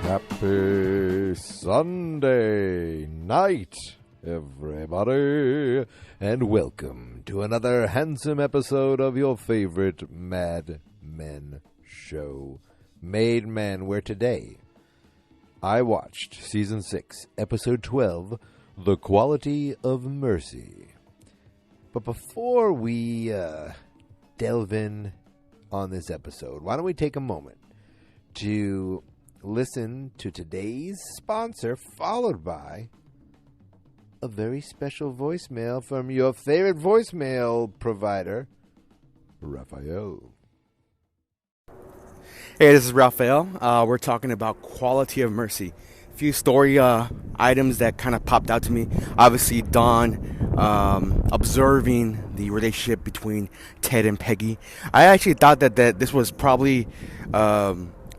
Happy Sunday night, everybody, and welcome to another handsome episode of your favorite Mad Men show, Made Men, where today I watched Season 6, Episode 12, The Quality of Mercy. But before we delve in on this episode, why don't we take a moment to listen to today's sponsor, followed by a very special voicemail from your favorite voicemail provider, Raphael. Hey, this is Raphael. We're talking about Quality of Mercy. A few story items that kind of popped out to me. Obviously, Dawn observing the relationship between Ted and Peggy. I actually thought that this was probably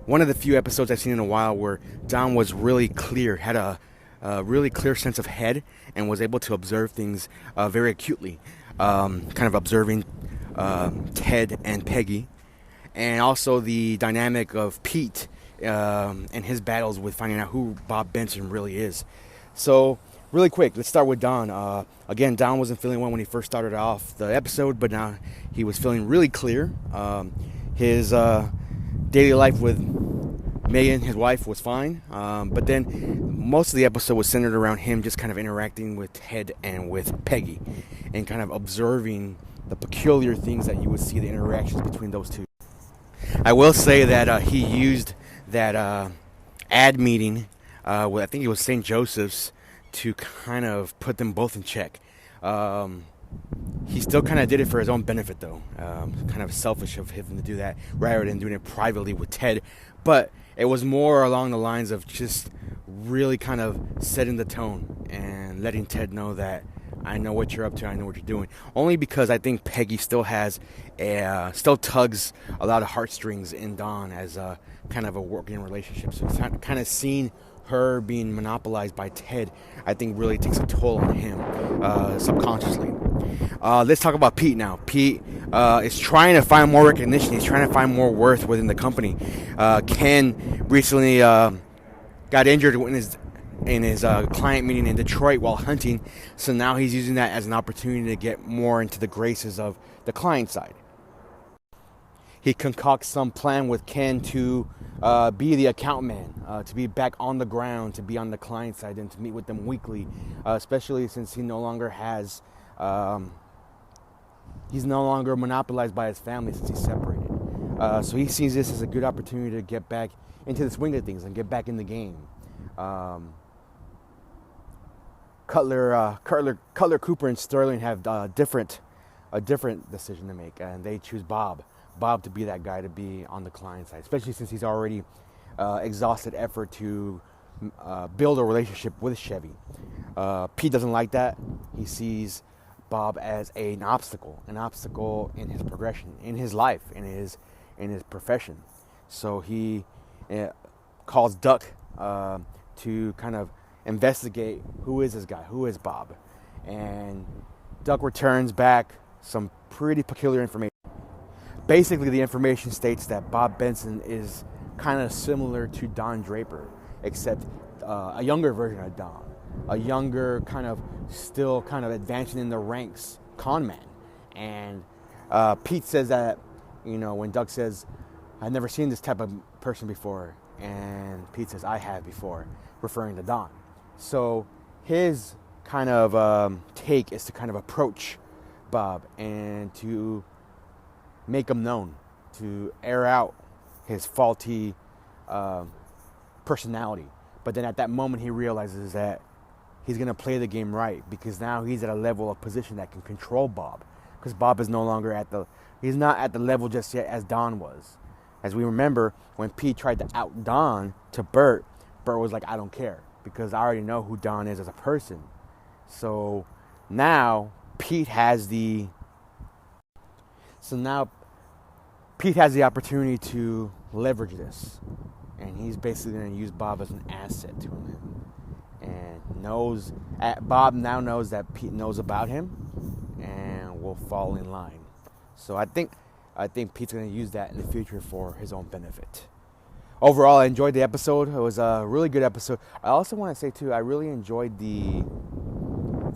one of the few episodes I've seen in a while where Dawn was really clear, had a really clear sense of head, and was able to observe things very acutely. Kind of observing Ted and Peggy, and also the dynamic of Pete and his battles with finding out who Bob Benson really is. So, really quick, let's start with Don. Again, Don wasn't feeling well when he first started off the episode, but now he was feeling really clear. His daily life with Megan, his wife, was fine. But then most of the episode was centered around him just kind of interacting with Ted and with Peggy and kind of observing the peculiar things that you would see, the interactions between those two. I will say that he used that ad meeting with, I think it was St. Joseph's, to kind of put them both in check. He still kind of did it for his own benefit, though. Kind of selfish of him to do that rather than doing it privately with Ted. But it was more along the lines of just really kind of setting the tone and letting Ted know that I know what you're up to, I know what you're doing. Only because I think Peggy still still tugs a lot of heartstrings in Dawn as a kind of a working relationship. So it's kind of seeing her being monopolized by Ted, I think really takes a toll on him subconsciously. Let's talk about Pete now. Pete is trying to find more recognition. He's trying to find more worth within the company. Ken recently got injured in his client meeting in Detroit while hunting, so now he's using that as an opportunity to get more into the graces of the client side. He concocts some plan with Ken to be the account man, to be back on the ground, to be on the client side, and to meet with them weekly, especially since he no longer has, he's no longer monopolized by his family since he's separated. So he sees this as a good opportunity to get back into the swing of things and get back in the game. Cutler, Cooper, and Sterling have a different decision to make, and they choose Bob to be that guy, to be on the client side, especially since he's already exhausted effort to build a relationship with Chevy. Pete doesn't like that. He sees Bob as an obstacle in his progression, in his life, in his profession. So he calls Duck to kind of investigate who is this guy, who is Bob. And Duck returns back some pretty peculiar information. Basically, the information states that Bob Benson is kind of similar to Don Draper, except a younger version of Don. A younger, still advancing in the ranks con man. And Pete says that, when Doug says, I've never seen this type of person before. And Pete says, I have before, referring to Don. So his kind of take is to kind of approach Bob and to make him known, to air out his faulty personality. But then at that moment he realizes that he's going to play the game right, because now he's at a level of position that can control Bob, because Bob is no longer he's not at the level just yet as Don was. As we remember, when Pete tried to out Don to Bert was like, I don't care, because I already know who Don is as a person. So now Pete has the opportunity to leverage this, and he's basically going to use Bob as an asset to him. And Bob now knows that Pete knows about him and will fall in line. So I think Pete's going to use that in the future for his own benefit. overall, I enjoyed the episode. It was a really good episode. I also want to say too, I really enjoyed the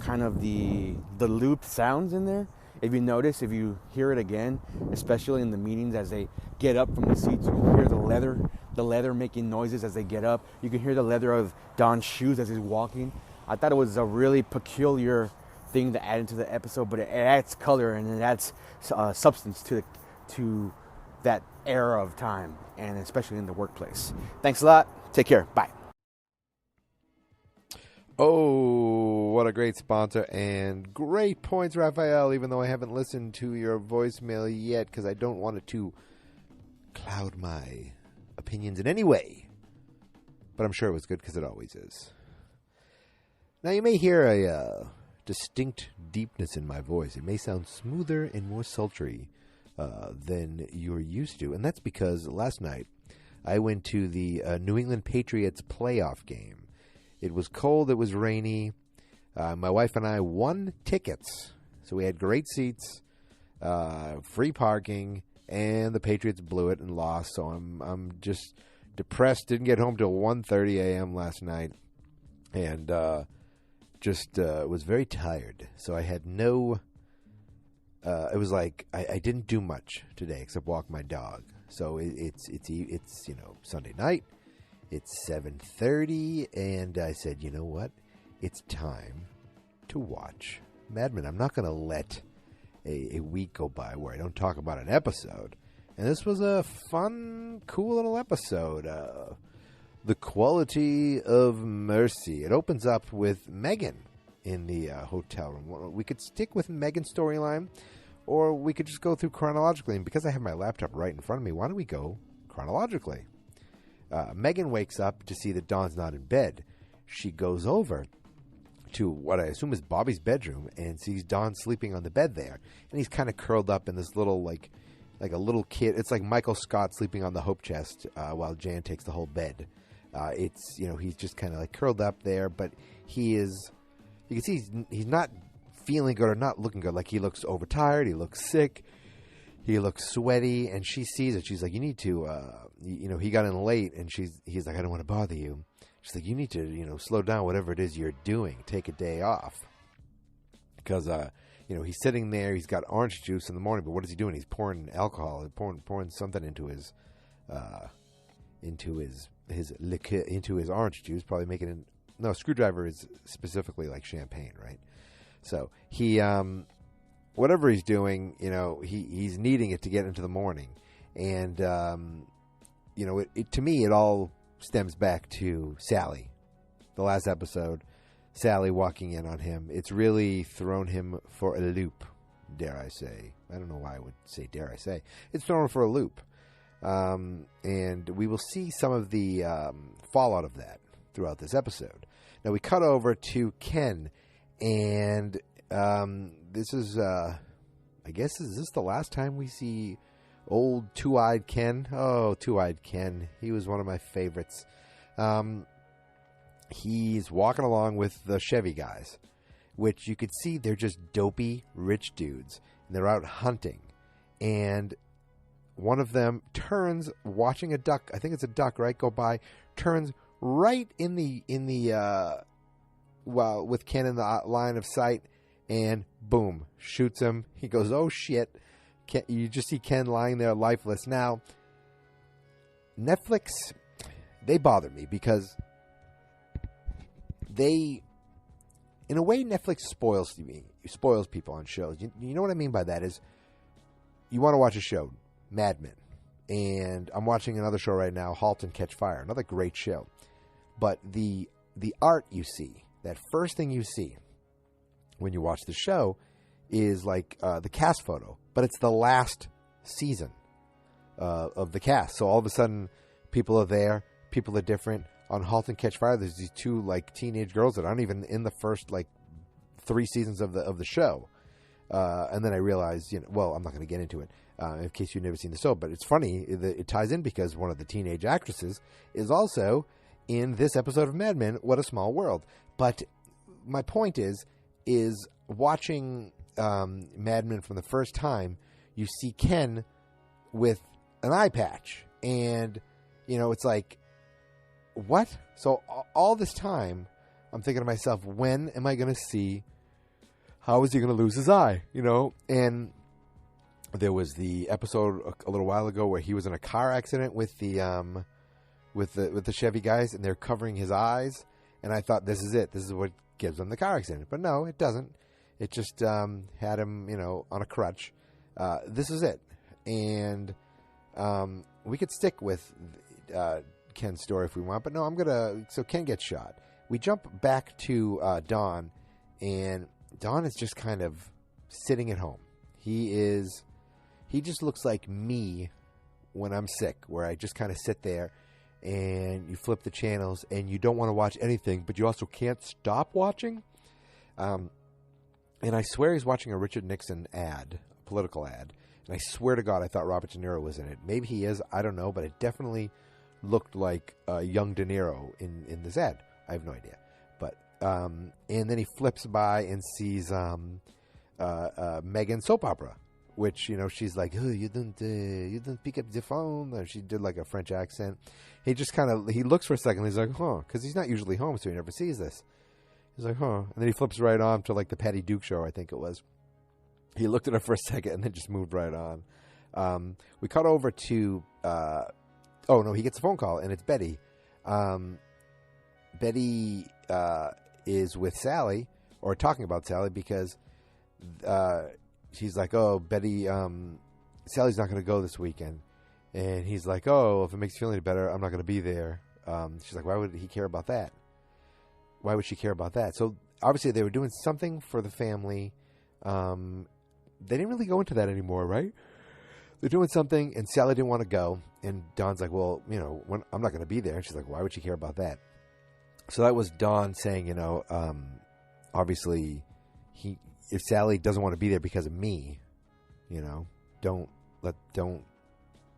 kind of the loop sounds in there. If you notice, if you hear it again, especially in the meetings as they get up from the seats, you can hear the leather making noises as they get up. You can hear the leather of Don's shoes as he's walking. I thought it was a really peculiar thing to add into the episode, but it adds color and it adds substance to that era of time, and especially in the workplace. Thanks a lot. Take care. Bye. Oh, what a great sponsor, and great points, Raphael, even though I haven't listened to your voicemail yet because I don't want it to cloud my opinions in any way. But I'm sure it was good because it always is. Now, you may hear a distinct deepness in my voice. It may sound smoother and more sultry than you're used to, and that's because last night I went to the New England Patriots playoff game. It was cold. It was rainy. My wife and I won tickets. So we had great seats, free parking, and the Patriots blew it and lost. So I'm just depressed. Didn't get home till 1:30 a.m. last night. And was very tired. So I had no... it was like I didn't do much today except walk my dog. So it's Sunday night. It's 7:30, and I said, you know what? It's time to watch Mad Men. I'm not going to let a week go by where I don't talk about an episode. And this was a fun, cool little episode. The Quality of Mercy. It opens up with Megan in the hotel room. We could stick with Megan's storyline, or we could just go through chronologically. And because I have my laptop right in front of me, why don't we go chronologically? Megan wakes up to see that Dawn's not in bed. She goes over to what I assume is Bobby's bedroom and sees Dawn sleeping on the bed there. And he's kind of curled up in this little, like a little kid. It's like Michael Scott sleeping on the hope chest while Jan takes the whole bed. He's just kind of like curled up there, but he is, you can see he's not feeling good or not looking good. Like he looks overtired, he looks sick. He looks sweaty, and she sees it. She's like, you need to, he got in late, and he's like, I don't want to bother you. She's like, you need to, slow down whatever it is you're doing. Take a day off. Because, he's sitting there, he's got orange juice in the morning, but what is he doing? He's pouring alcohol, pouring something into his liquor, into his orange juice, probably making it, no, screwdriver is specifically like champagne, right? So, he, whatever he's doing, he's needing it to get into the morning. And, to me, it all stems back to Sally. The last episode, Sally walking in on him. It's really thrown him for a loop, dare I say. I don't know why I would say dare I say. It's thrown him for a loop. And we will see some of the fallout of that throughout this episode. Now, we cut over to Ken, and... this is, I guess, is this the last time we see old Two-Eyed Ken? Oh, Two-Eyed Ken. He was one of my favorites. He's walking along with the Chevy guys, which you could see they're just dopey, rich dudes. And they're out hunting. And one of them turns, watching a duck, I think it's a duck, right, go by, turns right in the with Ken in the line of sight, and boom, shoots him. He goes, oh shit. You just see Ken lying there lifeless. Now, Netflix, they bother me because they, in a way, Netflix spoils people on shows. You know what I mean by that is, you want to watch a show, Mad Men, and I'm watching another show right now, Halt and Catch Fire, another great show. But the art you see, that first thing you see when you watch the show is like the cast photo, but it's the last season of the cast. So all of a sudden, people are there, people are different. On Halt and Catch Fire, there's these two like teenage girls that aren't even in the first like 3 seasons of the show. And then I realized, well, I'm not going to get into it in case you've never seen the show, but it's funny. It ties in because one of the teenage actresses is also in this episode of Mad Men, What a Small World. But my point is watching Mad Men from the first time, you see Ken with an eye patch, and It's like, what? So all this time, I'm thinking to myself, when am I going to see, how is he going to lose his eye? And there was the episode a little while ago where he was in a car accident with the Chevy guys, and they're covering his eyes. And I thought, this is it. This is what gives him the car accident. But no, it doesn't. It just had him, on a crutch. This is it. And we could stick with Ken's story if we want. But no, so Ken gets shot. We jump back to Don. And Don is just kind of sitting at home. He just looks like me when I'm sick, where I just kind of sit there and you flip the channels and you don't want to watch anything, but you also can't stop watching. And I swear he's watching a Richard Nixon ad, a political ad. And I swear to God, I thought Robert De Niro was in it. Maybe he is. I don't know. But it definitely looked like young De Niro in this ad. I have no idea. But and then he flips by and sees Megan's soap opera, which, she's like, oh, you didn't pick up the phone. Or she did like a French accent. He just he looks for a second. He's like, huh, because he's not usually home, so he never sees this. He's like, huh. And then he flips right on to like the Patty Duke show, I think it was. He looked at her for a second and then just moved right on. We cut over to, he gets a phone call and it's Betty. Betty is with Sally, or talking about Sally, because she's like, oh, Betty, Sally's not going to go this weekend. And he's like, oh, if it makes you feel any better, I'm not going to be there. She's like, why would he care about that? Why would she care about that? So obviously they were doing something for the family. They didn't really go into that anymore, right? They're doing something, and Sally didn't want to go. And Don's like, well, I'm not going to be there. And she's like, why would she care about that? So that was Don saying, obviously, if Sally doesn't want to be there because of me, don't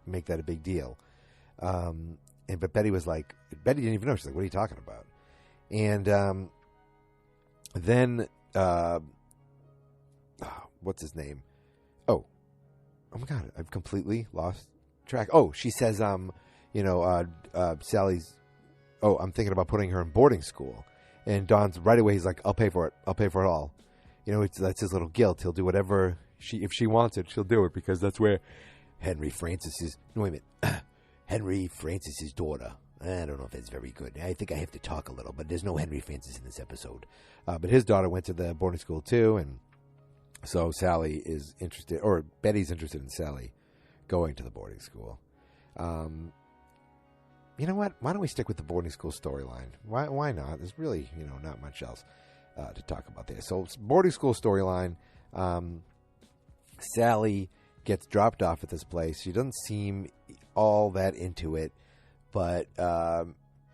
make that a big deal. But Betty was like, Betty didn't even know. She's like, what are you talking about? And then what's his name? Oh my God, I've completely lost track. Oh, she says, Sally's. Oh, I'm thinking about putting her in boarding school. And Don's right away. He's like, I'll pay for it. I'll pay for it all. That's his little guilt. He'll do whatever if she wants it, she'll do it, because that's where Henry Francis's daughter. I don't know if that's very good. I think I have to talk a little, but there's no Henry Francis in this episode. But his daughter went to the boarding school too, and so Sally is interested, or Betty's interested in Sally going to the boarding school. You know what? Why don't we stick with the boarding school storyline? Why not? There's really, not much else to talk about there. So, boarding school storyline. Sally gets dropped off at this place. She doesn't seem all that into it, but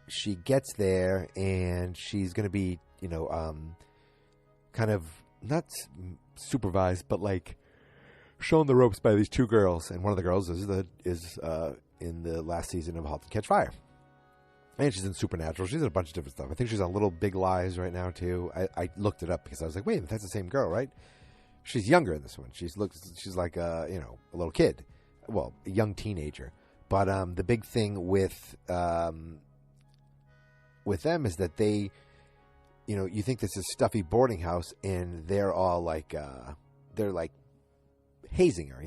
she gets there and she's going to be, kind of not supervised, but like shown the ropes by these two girls. And one of the girls is in the last season of *Halt and Catch Fire*. And she's in Supernatural. She's in a bunch of different stuff. I think she's on Little Big Lies right now, too. I looked it up because I was like, wait, that's the same girl, right? She's younger in this one. She's like a little kid. Well, a young teenager. But the big thing with them is that they, you think this is a stuffy boarding house, and they're all like, they're like hazing her,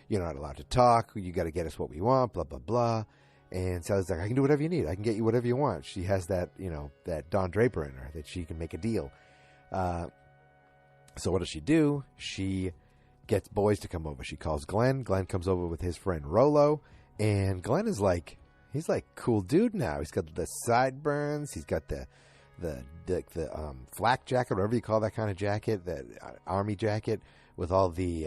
You're not allowed to talk. You got to get us what we want, blah, blah, blah. And Sally's like, I can do whatever you need. I can get you whatever you want. She has that, that Don Draper in her, that she can make a deal. So what does she do? She gets boys to come over. She calls Glenn. Glenn comes over with his friend Rolo. And Glenn is like, he's like cool dude now. He's got the sideburns. He's got the flak jacket, whatever you call that kind of jacket, that army jacket with all these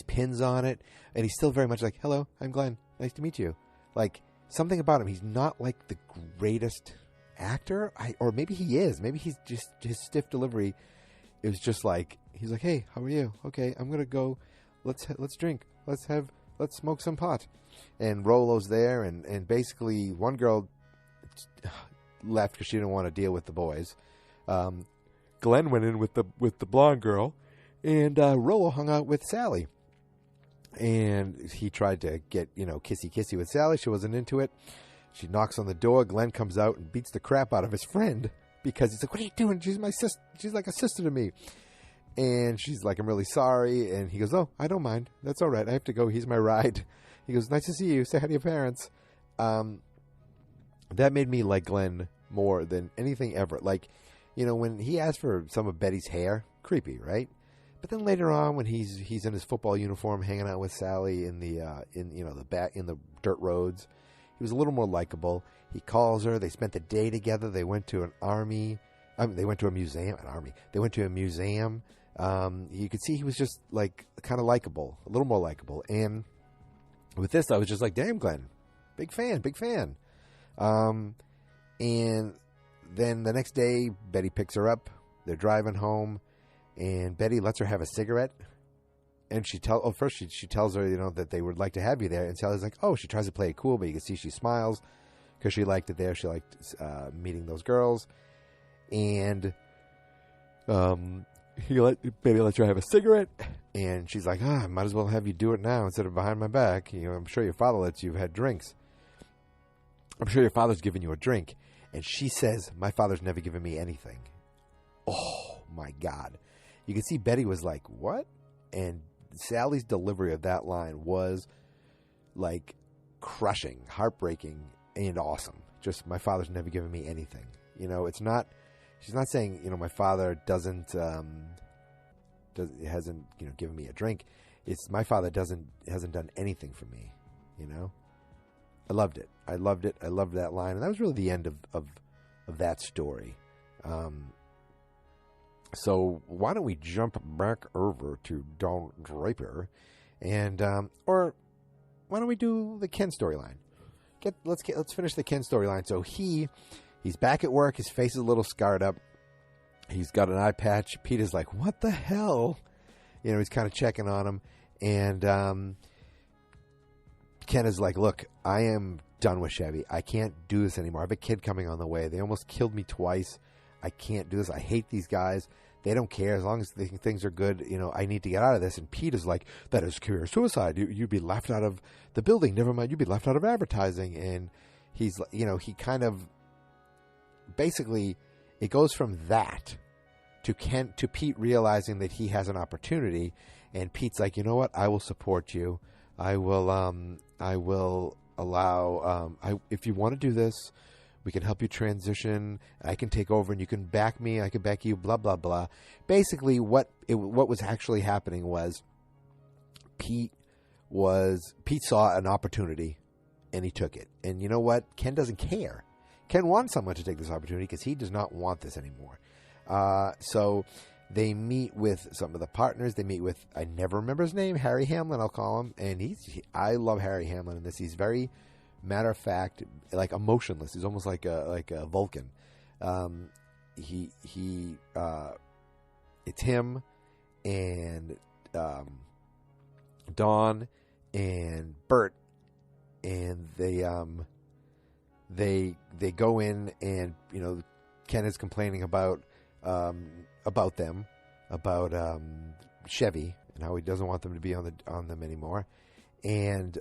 pins on it, and he's still very much like, hello, I'm Glenn, nice to meet you. Like, something about him, he's not like the greatest actor, or maybe he is, maybe he's just, his stiff delivery is just like, he's like, hey, how are you? Okay, I'm gonna go, let's drink, let's smoke some pot. And Rolo's there, and basically one girl left because she didn't want to deal with the boys. Glenn went in with the blonde girl, and Rolo hung out with Sally. And he tried to get, kissy-kissy with Sally. She wasn't into it. She knocks on the door. Glenn comes out and beats the crap out of his friend because he's like, what are you doing? She's my sister. She's like a sister to me. And she's like, I'm really sorry. And he goes, oh, I don't mind. That's all right. I have to go. He's my ride. He goes, nice to see you. Say hi to your parents. That made me like Glenn more than anything ever. Like, when he asked for some of Betty's hair, creepy, right? But then later on, when he's in his football uniform, hanging out with Sally in the dirt roads, he was a little more likable. He calls her. They spent the day together. They went to they went to a museum. They went to a museum. You could see he was just like kind of likable, a little more likable. And with this, I was just like, damn, Glenn, big fan. And then the next day, Betty picks her up. They're driving home. And Betty lets her have a cigarette, and she tells her, that they would like to have you there. And Sally's like, oh, she tries to play it cool, but you can see she smiles because she liked it there. She liked meeting those girls, and Betty lets her have a cigarette, and she's like, I might as well have you do it now instead of behind my back. I'm sure your father lets you have had drinks. I'm sure your father's given you a drink, and she says, my father's never given me anything. Oh my God. You can see Betty was like, what? And Sally's delivery of that line was like crushing, heartbreaking, and awesome. Just, my father's never given me anything. It's not, she's not saying, my father hasn't given me a drink. It's my father hasn't done anything for me, I loved it. I loved that line. And that was really the end of that story. So why don't we jump back over to Don Draper, and or why don't we do the Ken storyline? Let's finish the Ken storyline. So he's back at work. His face is a little scarred up. He's got an eye patch. Peter's like, what the hell? He's kind of checking on him, and Ken is like, look, I am done with Chevy. I can't do this anymore. I have a kid coming on the way. They almost killed me twice. I can't do this. I hate these guys. They don't care. As long as they think things are good, I need to get out of this. And Pete is like, that is career suicide. You'd be left out of the building. Never mind, you'd be left out of advertising. And he's, he kind of, basically, it goes from that to Pete realizing that he has an opportunity. And Pete's like, you know what? I will support you. I will allow, if you want to do this, we can help you transition. I can take over, and you can back me. I can back you. Blah blah blah. Basically, what was actually happening was Pete saw an opportunity, and he took it. And you know what? Ken doesn't care. Ken wants someone to take this opportunity because he does not want this anymore. So they meet with some of the partners. They meet with, I never remember his name, Harry Hamlin, I'll call him. And I love Harry Hamlin in this. He's very matter of fact, like emotionless. He's almost like a Vulcan. It's him and Dawn and Bert, and they go in, and Ken is complaining about them, about Chevy, and how he doesn't want them to be on them anymore. And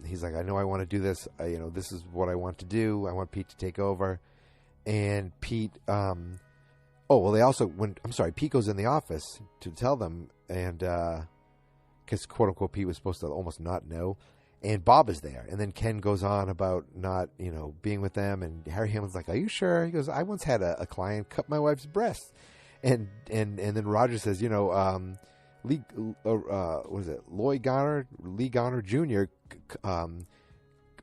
he's like, I know I want to do this. This is what I want to do. I want Pete to take over. And Pete, Pete goes in the office to tell them, and because quote unquote Pete was supposed to almost not know. And Bob is there. And then Ken goes on about not, being with them. And Harry Hamlin's like, are you sure? He goes, I once had a client cut my wife's breast. And then Roger says, Lee Garner Jr.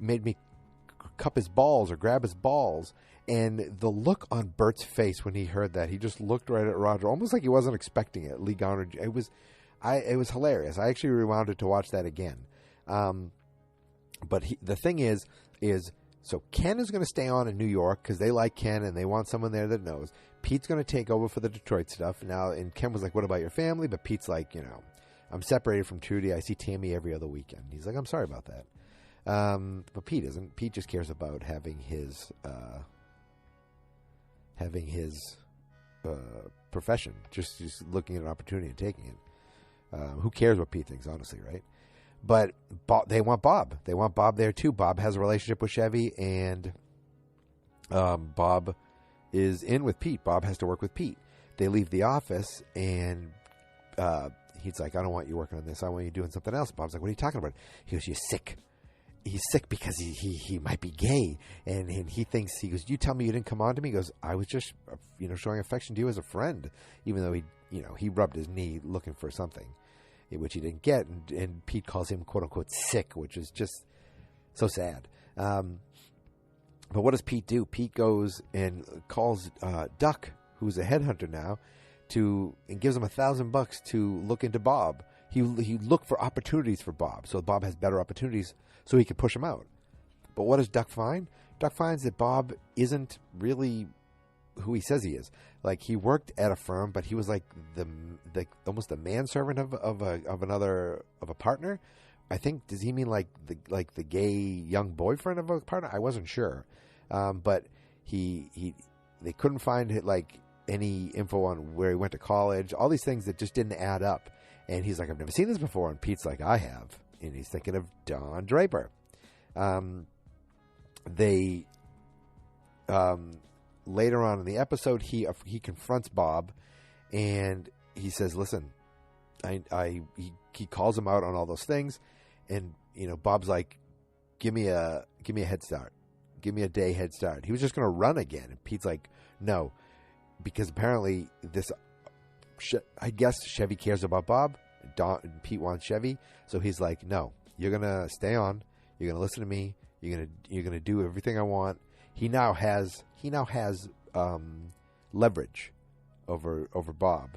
Made me cup his balls or grab his balls. And the look on Bert's face when he heard that, he just looked right at Roger, almost like he wasn't expecting it. Lee Garner, it was hilarious. I actually rewound it to watch that again. But the thing is so Ken is going to stay on in New York because they like Ken and they want someone there that knows. Pete's going to take over for the Detroit stuff now. And Ken was like, what about your family? But Pete's like, I'm separated from Trudy. I see Tammy every other weekend. He's like, I'm sorry about that. But Pete isn't. Pete just cares about having his profession, just looking at an opportunity and taking it. Who cares what Pete thinks, honestly, right? But they want Bob. They want Bob there too. Bob has a relationship with Chevy, and Bob is in with Pete. Bob has to work with Pete. They leave the office, and he's like, I don't want you working on this. I want you doing something else. Bob's like, what are you talking about? He goes, you're sick. He's sick because he might be gay. And he thinks, he goes, you tell me you didn't come on to me? He goes, I was just, showing affection to you as a friend, even though he rubbed his knee looking for something, which he didn't get. And Pete calls him, quote unquote, sick, which is just so sad. But what does Pete do? Pete goes and calls Duck, who's a headhunter now, and gives him $1,000 to look into Bob. He looked for opportunities for Bob, so Bob has better opportunities, so he could push him out. But what does Duck find? Duck finds that Bob isn't really who he says he is. Like, he worked at a firm, but he was like almost the manservant of a partner. I think, does he mean like the gay young boyfriend of a partner? I wasn't sure, but they couldn't find like any info on where he went to college. All these things that just didn't add up. And he's like, I've never seen this before. And Pete's like, I have. And he's thinking of Don Draper. Later on in the episode, he confronts Bob, and he says, listen, he calls him out on all those things. And, Bob's like, give me a head start. Give me a day head start. He was just going to run again. And Pete's like, no, because apparently I guess Chevy cares about Bob. Pete wants Chevy. So he's like, no, you're going to stay on. You're going to listen to me. You're going to do everything I want. He now has leverage over Bob.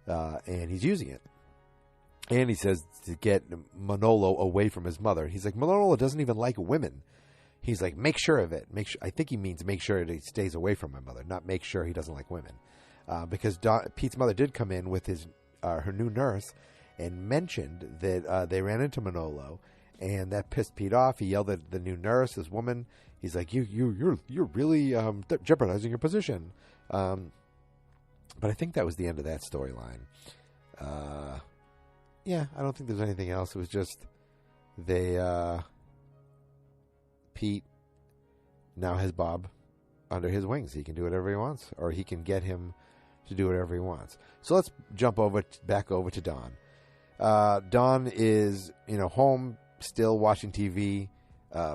And he's using it. And he says to get Manolo away from his mother. He's like, Manolo doesn't even like women. He's like, make sure of it. I think he means make sure that he stays away from my mother, not make sure he doesn't like women. Because Pete's mother did come in with her new nurse and mentioned that they ran into Manolo, and that pissed Pete off. He yelled at the new nurse, this woman. He's like, you're really jeopardizing your position. But I think that was the end of that storyline. Yeah, I don't think there's anything else. It was just Pete now has Bob under his wings. He can do whatever he wants, or he can get him to do whatever he wants. So let's jump back over to Don. Don is, home still watching TV.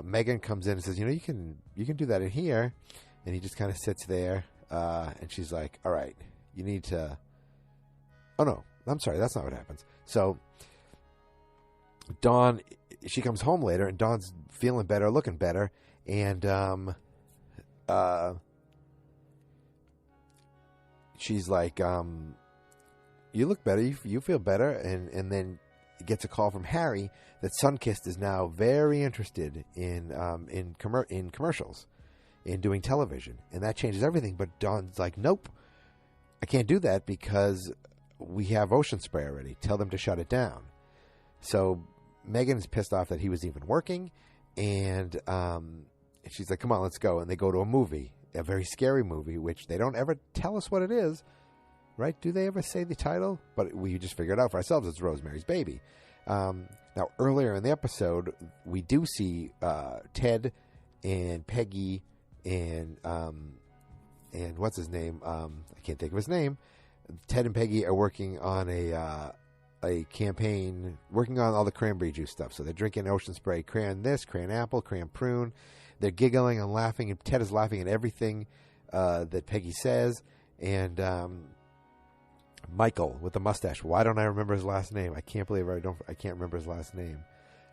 Megan comes in and says, you can do that in here. And he just kind of sits there. And she's like, all right, you need to, oh no, I'm sorry. That's not what happens. So she comes home later, and Dawn's feeling better, looking better. And, she's like, you look better. You feel better. And then gets a call from Harry that Sunkist is now very interested in commercials, in doing television. And that changes everything. But Dawn's like, nope, I can't do that because we have Ocean Spray already. Tell them to shut it down. So Megan's pissed off that he was even working. And she's like, come on, let's go. And they go to a movie, a very scary movie, which they don't ever tell us what it is. Right? Do they ever say the title? But we just figure it out for ourselves. It's Rosemary's Baby. Now, earlier in the episode, we do see Ted and Peggy and what's his name? I can't think of his name. Ted and Peggy are working on a campaign, working on all the cranberry juice stuff. So they're drinking Ocean Spray, cran this, cran apple, cran prune. They're giggling and laughing, and Ted is laughing at everything that Peggy says. And Michael with the mustache. Why don't I remember his last name? I can't believe I can't remember his last name.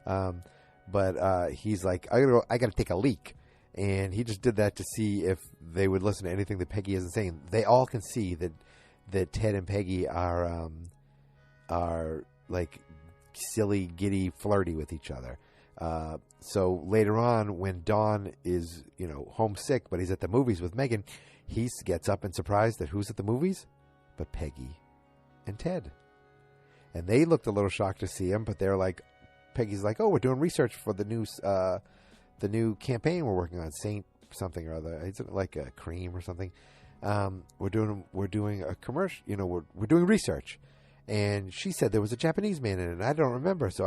But he's like, I gotta take a leak. And he just did that to see if they would listen to anything that Peggy isn't saying. They all can see that Ted and Peggy are like silly, giddy, flirty with each other. So later on, when Don is, homesick, but he's at the movies with Megan, he gets up and surprised that who's at the movies? But Peggy and Ted. And they looked a little shocked to see him, but they're like, Peggy's like, oh, we're doing research for the new campaign we're working on, Saint something or other. It's like a cream or something. We're doing a commercial, we're doing research. And she said there was a Japanese man in it. And I don't remember. So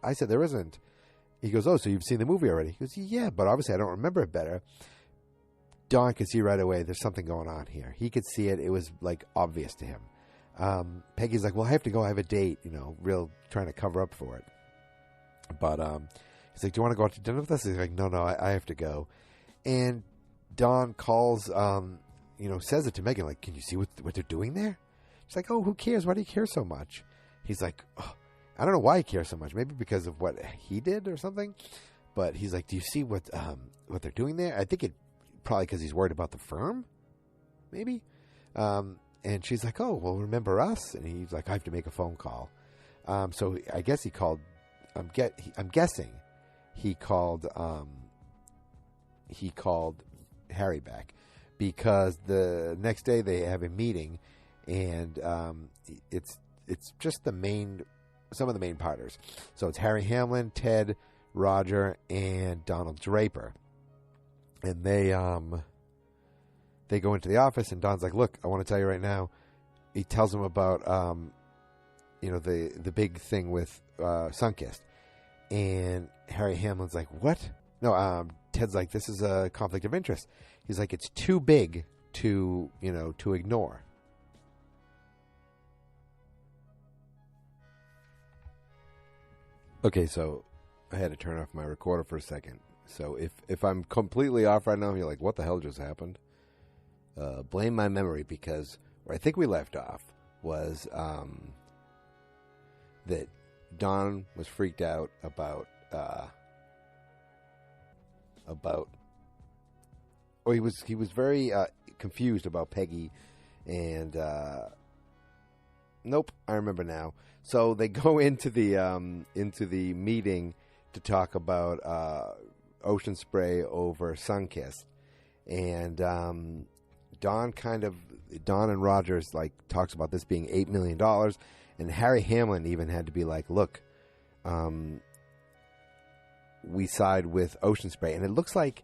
I said there isn't. He goes, oh, so you've seen the movie already? He goes, yeah, but obviously I don't remember it better. Don could see right away there's something going on here. He could see it. It was, like, obvious to him. Peggy's like, well, I have to go. I have a date, real trying to cover up for it. But he's like, do you want to go out to dinner with us? He's like, no, I have to go. And Don calls, says it to Megan, like, can you see what they're doing there? She's like, oh, who cares? Why do you care so much? He's like, oh, I don't know why he cares so much. Maybe because of what he did or something. But he's like, do you see what they're doing there? I think it probably because he's worried about the firm, maybe. And she's like, oh, well, remember us? And he's like, I have to make a phone call. So I guess he called. I'm guessing he called. He called Harry back because the next day they have a meeting, and it's just some of the main partners. So it's Harry Hamlin, Ted, Roger, and Donald Draper, and they go into the office, and Don's like, look, I want to tell you right now. He tells them about the big thing with Sunkist, and Harry Hamlin's like, what? No, Ted's like, this is a conflict of interest. He's like, it's too big to ignore. Okay, so I had to turn off my recorder for a second. So if I'm completely off right now, you're like, what the hell just happened? Blame my memory, because where I think we left off was that Don was freaked out about he was very confused about Peggy, and nope, I remember now. So they go into the meeting to talk about Ocean Spray over Sunkist, and Don and Rogers like talks about this being $8 million, and Harry Hamlin even had to be like, look, we side with Ocean Spray, and it looks like,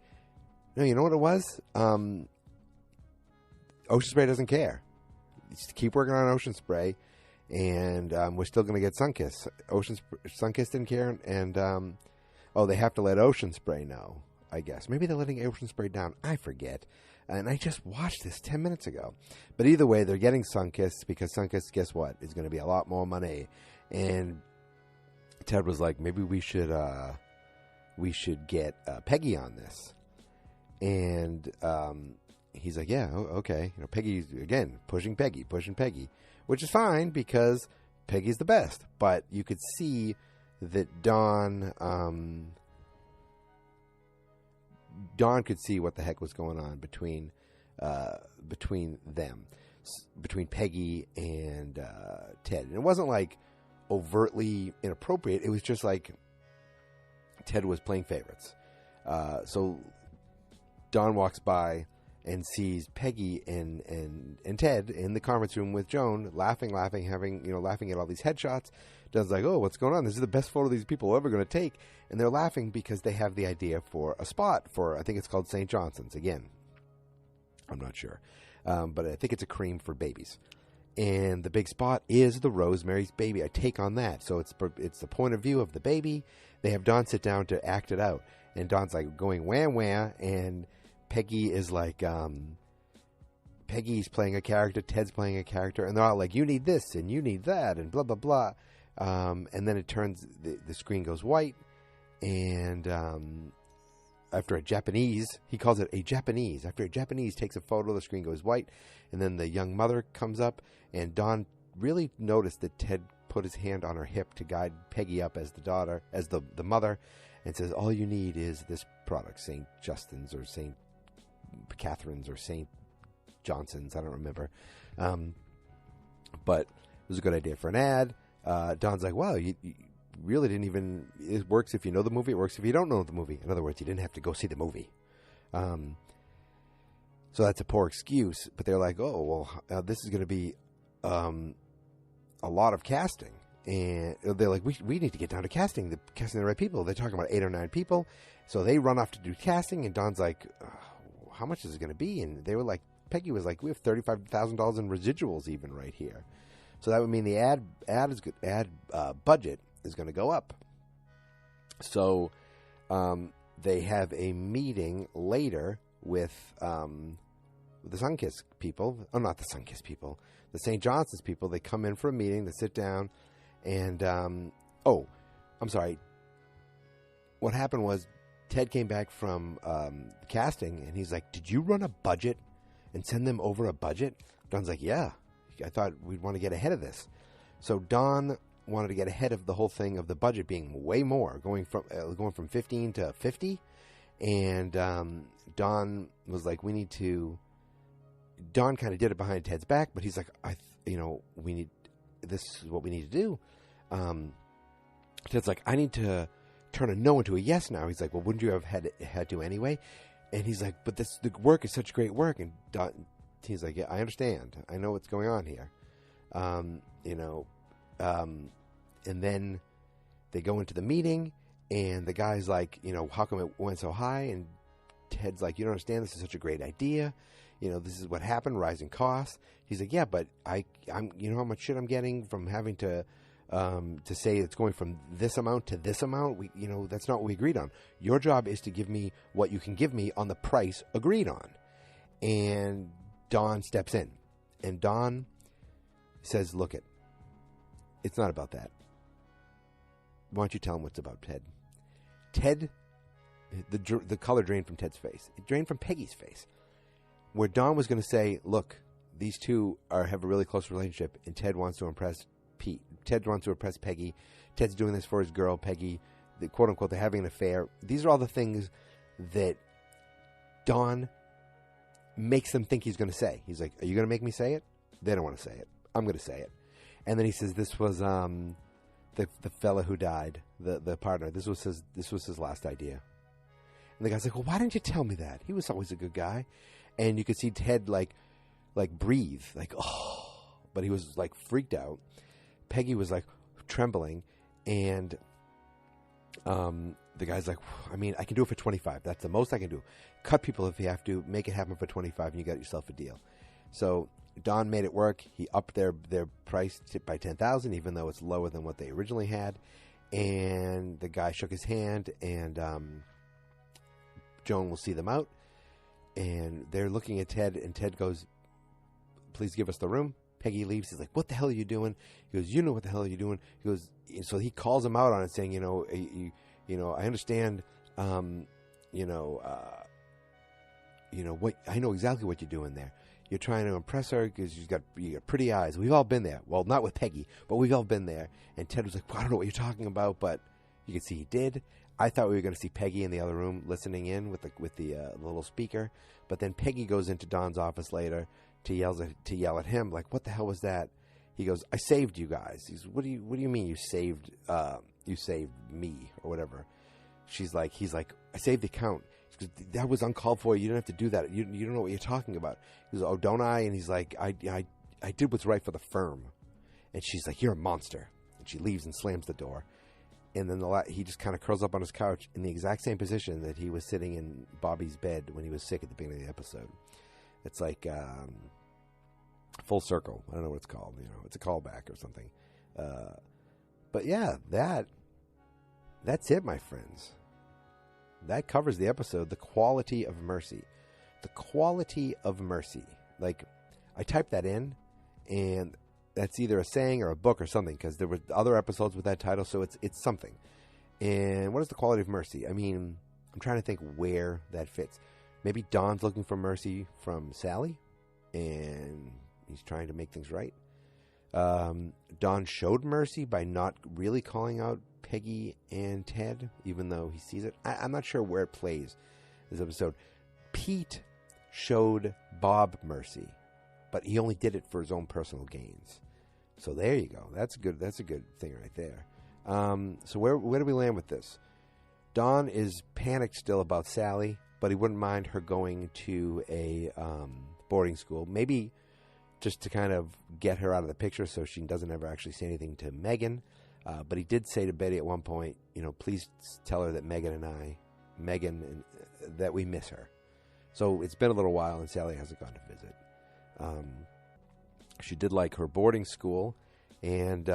no, you know what it was? Ocean Spray doesn't care. Just keep working on Ocean Spray, and we're still going to get Sunkist. Sunkist didn't care, and they have to let Ocean Spray know, I guess. Maybe they're letting Ocean Spray down. I forget. And I just watched this 10 minutes ago. But either way, they're getting Sunkist, because Sunkist, guess what, is going to be a lot more money. And Ted was like, maybe we should get Peggy on this. And he's like, yeah, okay. Peggy's, again, pushing Peggy, which is fine because Peggy's the best. But you could see that Don could see what the heck was going on between them, between Peggy and Ted. And it wasn't like overtly inappropriate. It was just like Ted was playing favorites. So Don walks by and sees Peggy and Ted in the conference room with Joan, laughing, laughing at all these headshots. Don's like, oh, what's going on? This is the best photo these people are ever going to take. And they're laughing because they have the idea for a spot for, I think it's called St. Johnson's. Again, I'm not sure. But I think it's a cream for babies. And the big spot is the Rosemary's Baby. I take on that. So it's the point of view of the baby. They have Don sit down to act it out. And Don's like going wham wham, and Peggy is like, Peggy's playing a character, Ted's playing a character, and they're all like, you need this and you need that and blah, blah, blah. And then it turns, the screen goes white, and after a Japanese, he calls it a Japanese. After a Japanese takes a photo, the screen goes white, and then the young mother comes up, and Don really noticed that Ted put his hand on her hip to guide Peggy up as the daughter, as the mother, and says, all you need is this product, St. Justin's or St. Catherine's or St. Johnson's, I don't remember. But it was a good idea for an ad. Don's like, wow, you really didn't even, it works if you know the movie, it works if you don't know the movie. In other words, you didn't have to go see the movie. So that's a poor excuse, but they're like, oh, well, this is going to be a lot of casting. And they're like, we need to get down to casting the right people. They're talking about 8 or 9 people. So they run off to do casting, and Don's like, how much is it going to be? And they were like, Peggy was like, we have $35,000 in residuals even right here. So that would mean the ad budget is going to go up. So they have a meeting later with the Sunkiss people. Oh, not the Sunkiss people. The St. Johnson's people. They come in for a meeting. They sit down. And, I'm sorry. What happened was Ted came back from casting, and he's like, did you run a budget and send them over a budget? Don's like, yeah. I thought we'd want to get ahead of this. So Don wanted to get ahead of the whole thing of the budget being way more, going from 15 to 50. And Don was like, Don kind of did it behind Ted's back, but he's like, this is what we need to do. Ted's like, I need to turn a no into a yes now. He's like, well, wouldn't you have had to anyway? And he's like, but the work is such great work. And he's like, yeah, I understand. I know what's going on here. And then they go into the meeting, and the guy's like, how come it went so high? And Ted's like, you don't understand. This is such a great idea. This is what happened, rising costs. He's like, yeah, but I'm how much shit I'm getting from having to say it's going from this amount to this amount. That's not what we agreed on. Your job is to give me what you can give me on the price agreed on. And Don steps in, and Don says, look, it's not about that. Why don't you tell him what's about, Ted? Ted, the color drained from Ted's face. It drained from Peggy's face. Where Don was going to say, look, these two have a really close relationship, and Ted wants to impress Pete. Ted wants to impress Peggy. Ted's doing this for his girl, Peggy. Quote unquote, they're having an affair. These are all the things that Don makes them think he's going to say. He's like, are you going to make me say it? They don't want to say it. I'm going to say it. And then he says, this was the fella who died, the partner. This was his last idea. And the guy's like, well, why didn't you tell me that? He was always a good guy. And you could see Ted like breathe, like, oh, but he was like freaked out. Peggy was like trembling, and the guy's like, I mean, I can do it for 25. That's the most I can do. Cut people if you have to. Make it happen for 25, and you got yourself a deal. So Don made it work. He upped their price by $10,000, even though it's lower than what they originally had. And the guy shook his hand, and Joan will see them out. And they're looking at Ted, and Ted goes, please give us the room. Peggy leaves. He's like, what the hell are you doing? He goes, you know what the hell are you doing? He goes, so he calls him out on it, saying, I understand, what, I know exactly what you're doing there. You're trying to impress her because you got pretty eyes. We've all been there. Well, not with Peggy, but we've all been there. And Ted was like, well, I don't know what you're talking about, but you can see he did. I thought we were going to see Peggy in the other room listening in with the little speaker, but then Peggy goes into Don's office later to yell at him, like, what the hell was that? He goes, I saved you guys. He's, what do you mean you saved me or whatever? He's like, I saved the account. He goes, that was uncalled for. You didn't have to do that. You don't know what you're talking about. He goes, oh, don't I? And he's like, I did what's right for the firm. And she's like, you're a monster. And she leaves and slams the door. And then he just kind of curls up on his couch in the exact same position that he was sitting in Bobby's bed when he was sick at the beginning of the episode. It's like full circle. I don't know what it's called. It's a callback or something. But yeah, that's it, my friends. That covers the episode, The Quality of Mercy. The Quality of Mercy. Like, I typed that in, and that's either a saying or a book or something, because there were other episodes with that title, so it's something. And what is the quality of mercy? I mean, I'm trying to think where that fits. Maybe Don's looking for mercy from Sally, and he's trying to make things right. Don showed mercy by not really calling out Peggy and Ted, even though he sees it. I'm not sure where it plays, this episode. Pete showed Bob mercy, but he only did it for his own personal gains. So there you go. That's a good thing right there. So where do we land with this? Don is panicked still about Sally, but he wouldn't mind her going to a boarding school. Maybe just to kind of get her out of the picture so she doesn't ever actually say anything to Megan. But he did say to Betty at one point, please tell her that that we miss her. So it's been a little while and Sally hasn't gone to visit. She did like her boarding school, And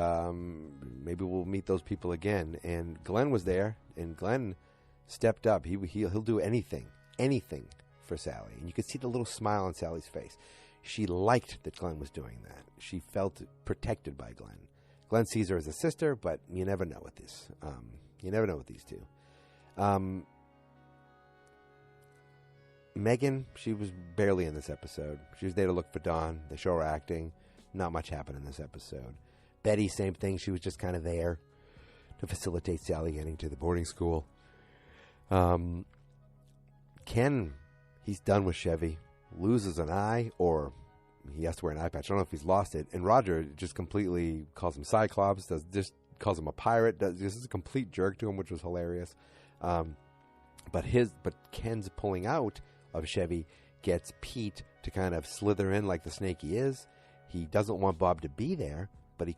maybe we'll meet those people again. And Glenn was there, and Glenn stepped up. He'll do anything for Sally. And you could see the little smile on Sally's face. She liked that Glenn was doing that. She felt protected by Glenn. Glenn sees her as a sister, but you never know with this. You never know with these two. Megan, she was barely in this episode. She was there to look for Dawn. They show her acting. Not much happened in this episode. Betty, same thing. She was just kind of there to facilitate Sally getting to the boarding school. Ken, he's done with Chevy. Loses an eye, or he has to wear an eye patch. I don't know if he's lost it. And Roger just completely calls him Cyclops, just calls him a pirate. This is a complete jerk to him, which was hilarious. But Ken's pulling out of Chevy gets Pete to kind of slither in like the snake he is. He doesn't want Bob to be there, but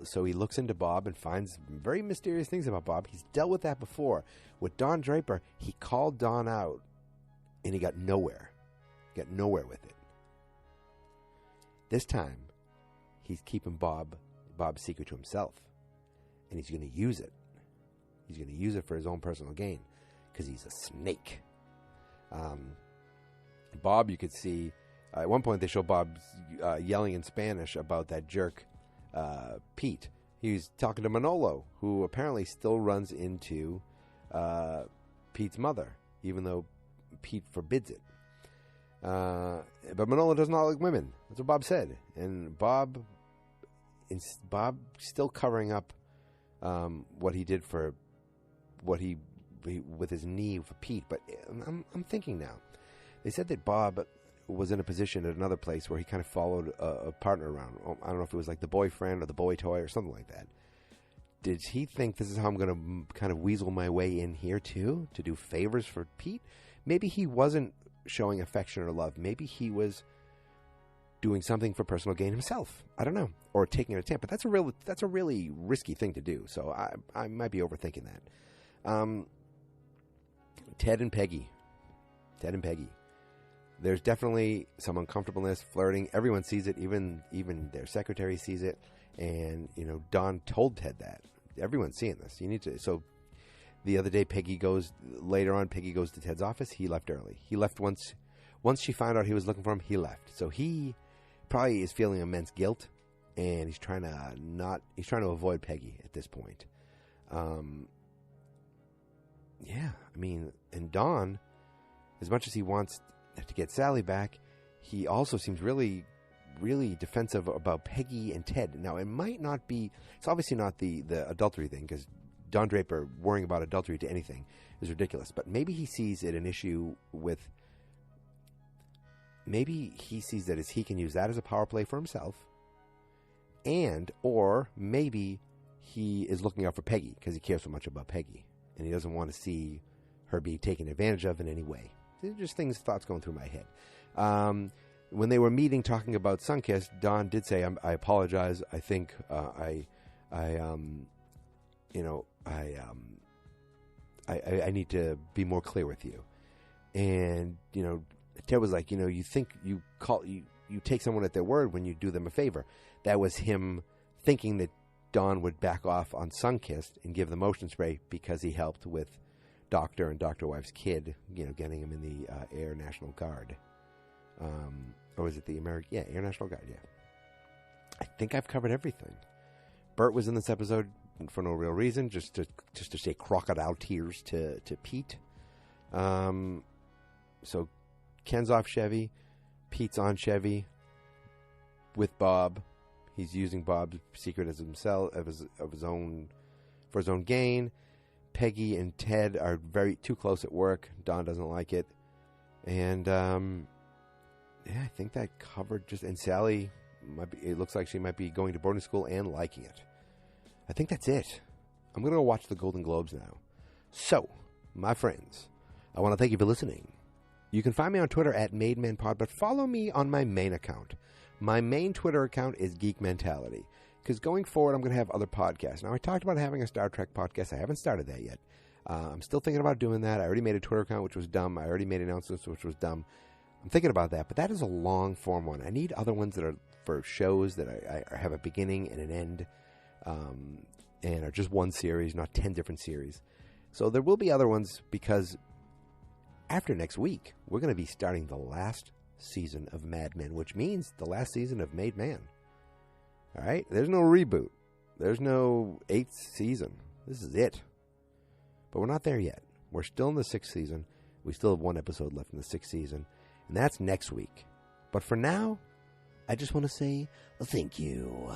so he looks into Bob and finds very mysterious things about Bob. He's dealt with that before. With Don Draper, he called Don out, and he got nowhere. Got nowhere with it. This time, he's keeping Bob's secret to himself, and he's going to use it. He's going to use it for his own personal gain, because he's a snake. Bob, you could see, at one point they show Bob yelling in Spanish about that jerk, Pete. He's talking to Manolo, who apparently still runs into Pete's mother, even though Pete forbids it. But Manolo does not like women. That's what Bob said. And Bob still covering up what he did for what he with his knee for Pete. But I'm thinking now. They said that Bob was in a position at another place where he kind of followed a partner around. I don't know if it was like the boyfriend or the boy toy or something like that. Did he think this is how I'm going to kind of weasel my way in here too, to do favors for Pete? Maybe he wasn't showing affection or love. Maybe he was doing something for personal gain himself. I don't know, or taking a attempt. But that's a really risky thing to do. So I might be overthinking that. Ted and Peggy. There's definitely some uncomfortableness, flirting. Everyone sees it. Even their secretary sees it. And Don told Ted that. Everyone's seeing this. You need to. So the other day, later on, Peggy goes to Ted's office. He left early. He left once she found out he was looking for him, he left. So he probably is feeling immense guilt, and he's trying to avoid Peggy at this point. And Don, as much as he wants to get Sally back, he also seems really, really defensive about Peggy and Ted. Now, it might not be, it's obviously not the adultery thing, because Don Draper worrying about adultery to anything is ridiculous. But maybe he sees it an issue with, maybe he sees that as he can use that as a power play for himself, or maybe he is looking out for Peggy because he cares so much about Peggy, and he doesn't want to see her be taken advantage of in any way. These are just thoughts going through my head. When they were meeting, talking about Sunkist, Don did say, "I apologize. I think I need to be more clear with you." And Ted was like, you think you take someone at their word when you do them a favor. That was him thinking that Don would back off on Sunkist and give the motion spray because he helped with Doctor and Dr. Wife's kid, getting him in the Air National Guard. Or was it the Air National Guard, yeah. I think I've covered everything. Bert was in this episode for no real reason, just to say crocodile tears to Pete. So Ken's off Chevy, Pete's on Chevy with Bob. He's using Bob's secret as himself, for his own gain. Peggy and Ted are too close at work. Don doesn't like it, and I think that covered and Sally it looks like she might be going to boarding school and liking it. I think that's it. I'm going to go watch the Golden Globes now. So, my friends, I want to thank you for listening. You can find me on Twitter at MadeManPod, but follow me on my main account. My main Twitter account is Geek Mentality, because going forward, I'm going to have other podcasts. Now, I talked about having a Star Trek podcast. I haven't started that yet. I'm still thinking about doing that. I already made a Twitter account, which was dumb. I already made announcements, which was dumb. I'm thinking about that, but that is a long-form one. I need other ones that are for shows that I have a beginning and an end. and are just one series, not 10 different series. So there will be other ones, because after next week, we're going to be starting the last season of Mad Men, which means the last season of Made Man. All right? There's no reboot. There's no 8th season. This is it. But we're not there yet. We're still in the 6th season. We still have one episode left in the 6th season, and that's next week. But for now, I just want to say thank you.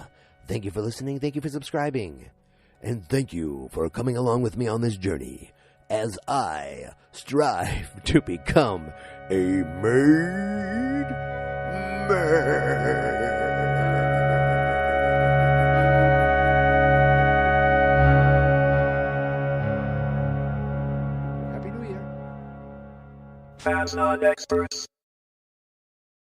Thank you for listening. Thank you for subscribing. And thank you for coming along with me on this journey as I strive to become a made man. Happy New Year. Fans not experts.